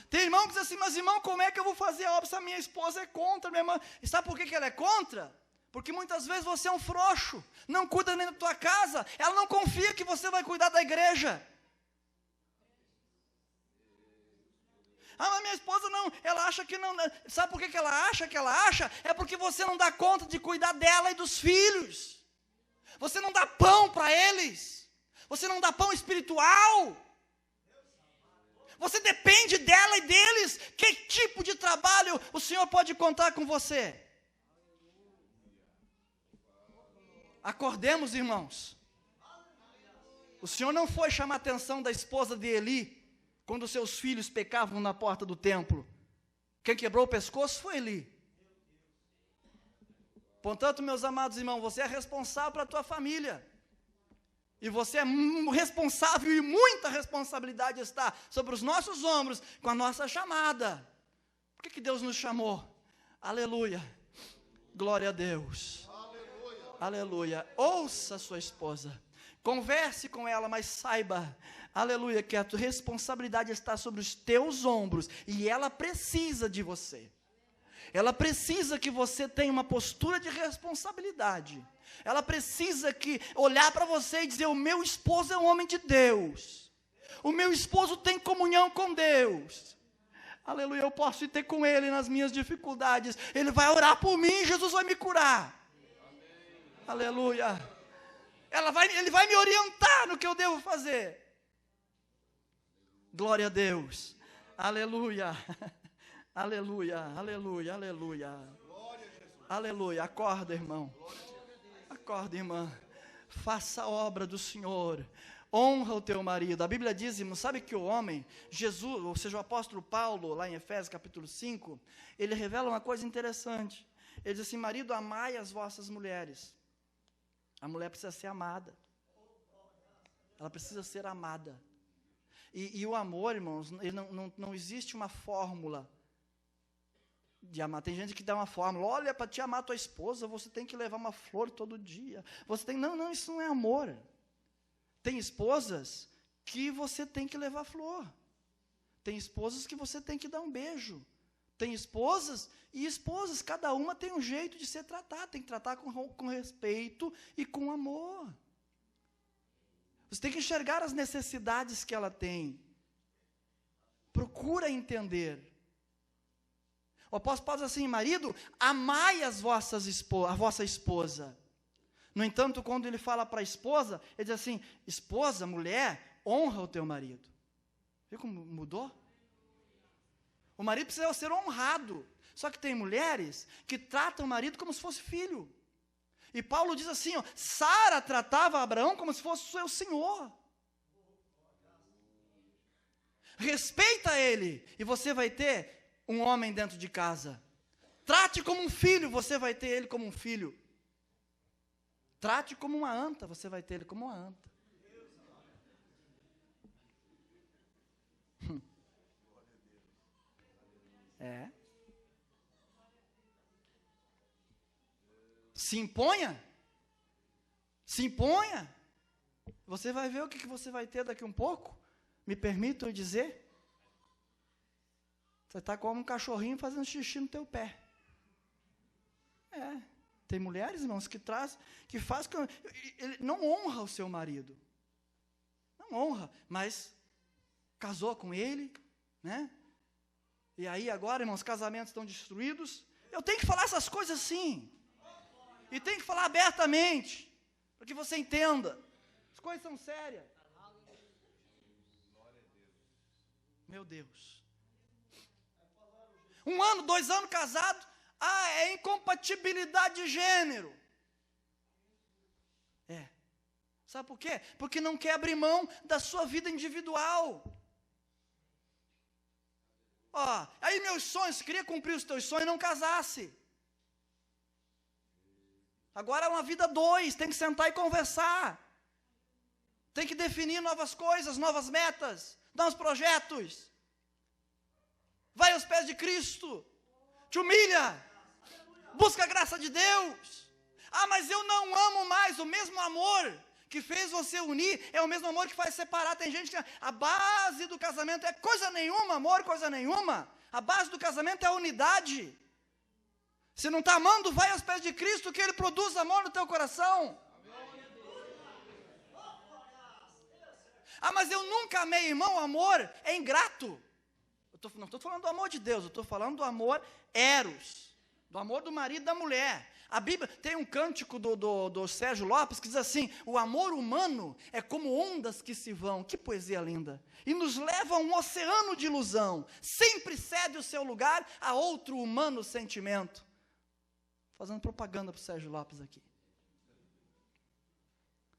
Tem irmão que diz assim, mas irmão, como é que eu vou fazer a obra se a minha esposa é contra, minha irmã? E sabe por que ela é contra? Porque muitas vezes você é um frouxo, não cuida nem da tua casa, ela não confia que você vai cuidar da igreja. Ah, mas minha esposa não, ela acha que não, sabe por que ela acha que ela acha? É porque você não dá conta de cuidar dela e dos filhos. Você não dá pão para eles, você não dá pão espiritual. Você depende dela e deles. Que tipo de trabalho o Senhor pode contar com você? Acordemos, irmãos. O Senhor não foi chamar a atenção da esposa de Eli, quando seus filhos pecavam na porta do templo. Quem quebrou o pescoço foi Eli. Portanto, meus amados irmãos, você é responsável pela tua família. E você é responsável, e muita responsabilidade está sobre os nossos ombros, com a nossa chamada. Por que Deus nos chamou? Aleluia. Glória a Deus. Aleluia. Aleluia. Ouça a sua esposa. Converse com ela, mas saiba, aleluia, que a tua responsabilidade está sobre os teus ombros. E ela precisa de você. Ela precisa que você tenha uma postura de responsabilidade. Ela precisa olhar para você e dizer, o meu esposo é um homem de Deus. O meu esposo tem comunhão com Deus. Aleluia, eu posso ir ter com ele nas minhas dificuldades. Ele vai orar por mim, Jesus vai me curar. Amém. Aleluia. Ele vai me orientar no que eu devo fazer. Glória a Deus. Aleluia. Aleluia, aleluia, aleluia. Aleluia, acorda, irmão. Acorda, irmã. Faça a obra do Senhor. Honra o teu marido. A Bíblia diz, irmão, sabe que o homem, Jesus, ou seja, o apóstolo Paulo, lá em Efésios capítulo 5, ele revela uma coisa interessante. Ele diz assim, marido, amai as vossas mulheres. A mulher precisa ser amada. Ela precisa ser amada. E o amor, irmãos, ele não existe uma fórmula de amar. Tem gente que dá uma fórmula, olha, para te amar tua esposa, você tem que levar uma flor todo dia. Não, isso não é amor. Tem esposas que você tem que levar flor. Tem esposas que você tem que dar um beijo. Tem esposas e esposas, cada uma tem um jeito de ser tratada, tem que tratar com respeito e com amor. Você tem que enxergar as necessidades que ela tem. Procura entender. O apóstolo Paulo diz assim, marido, amai a vossa esposa. No entanto, quando ele fala para a esposa, ele diz assim, esposa, mulher, honra o teu marido. Viu como mudou? O marido precisa ser honrado. Só que tem mulheres que tratam o marido como se fosse filho. E Paulo diz assim, Sara tratava Abraão como se fosse o seu senhor. respeita ele, e você vai ter um homem dentro de casa. Trate como um filho, você vai ter ele como um filho. Trate como uma anta, você vai ter ele como uma anta. Se imponha. Se imponha. Você vai ver o que você vai ter daqui um pouco. Me permitam dizer. Você está como um cachorrinho fazendo xixi no teu pé. Tem mulheres, irmãos, que faz, ele não honra o seu marido. Não honra, mas casou com ele, né? E aí agora, irmãos, casamentos estão destruídos. Eu tenho que falar essas coisas sim. E tenho que falar abertamente, para que você entenda. As coisas são sérias. Meu Deus. 1 ano, 2 anos casado, é incompatibilidade de gênero. Sabe por quê? Porque não quer abrir mão da sua vida individual. Aí meus sonhos, queria cumprir os teus sonhos e não casasse. Agora é uma vida 2, tem que sentar e conversar. Tem que definir novas coisas, novas metas, novos projetos. Vai aos pés de Cristo. Te humilha. Busca a graça de Deus. Mas eu não amo mais. O mesmo amor que fez você unir é o mesmo amor que faz separar. Tem gente que a base do casamento é coisa nenhuma, amor, coisa nenhuma. A base do casamento é a unidade. Se não está amando, vai aos pés de Cristo, que Ele produz amor no teu coração. Mas eu nunca amei, irmão. Amor é ingrato. Não estou falando do amor de Deus, eu estou falando do amor eros, do amor do marido e da mulher. A Bíblia tem um cântico do Sérgio Lopes que diz assim: o amor humano é como ondas que se vão. Que poesia linda! E nos leva a um oceano de ilusão. Sempre cede o seu lugar a outro humano sentimento. Fazendo propaganda para o Sérgio Lopes aqui.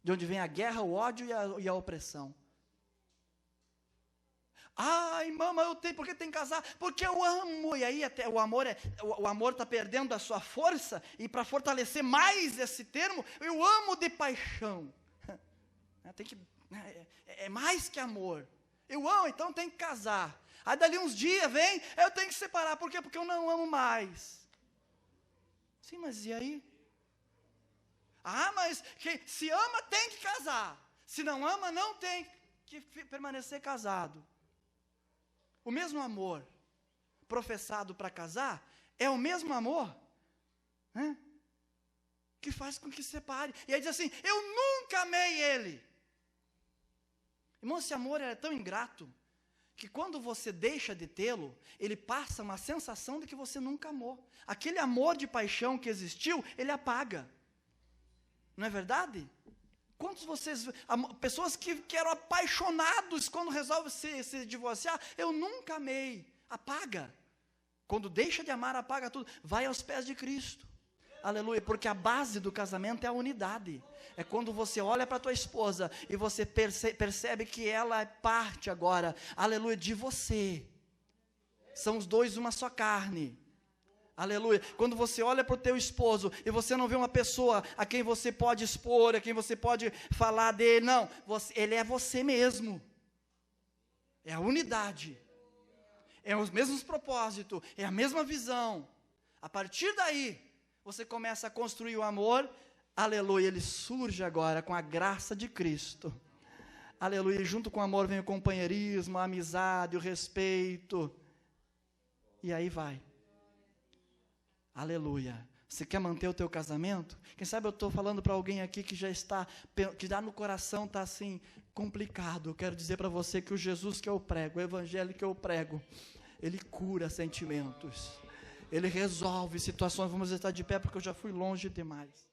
De onde vem a guerra, o ódio e a opressão. Mama, eu tenho, porque tem que casar? Porque eu amo. E aí até o amor está perdendo a sua força. E para fortalecer mais esse termo, eu amo de paixão. É mais que amor. Eu amo, então tem que casar. Aí dali uns dias vem, eu tenho que separar. Por quê? Porque eu não amo mais. Sim, mas e aí? Mas se ama tem que casar. Se não ama, não tem que permanecer casado. O mesmo amor professado para casar é o mesmo amor que faz com que separe. E aí diz assim: eu nunca amei ele. Irmão, esse amor é tão ingrato que quando você deixa de tê-lo, ele passa uma sensação de que você nunca amou. Aquele amor de paixão que existiu, ele apaga. Não é verdade? Quantos vocês, pessoas que eram apaixonados quando resolvem se divorciar, eu nunca amei, apaga. Quando deixa de amar, apaga tudo. Vai aos pés de Cristo. Aleluia, porque a base do casamento é a unidade. É quando você olha para a tua esposa e você percebe que ela é parte agora, aleluia, de você. São os dois uma só carne. Aleluia. Quando você olha para o teu esposo e você não vê uma pessoa a quem você pode expor, a quem você pode falar dele, não, ele é você mesmo. É a unidade. É os mesmos propósitos, é a mesma visão. A partir daí, você começa a construir o amor. Aleluia, ele surge agora com a graça de Cristo. Aleluia, e junto com o amor vem o companheirismo, a amizade, o respeito. E aí vai. Aleluia. Você quer manter o teu casamento? Quem sabe eu estou falando para alguém aqui que já está, que já no coração está assim, complicado. Eu quero dizer para você que o Jesus que eu prego, o evangelho que eu prego, ele cura sentimentos. Ele resolve situações. Vamos estar de pé porque eu já fui longe demais.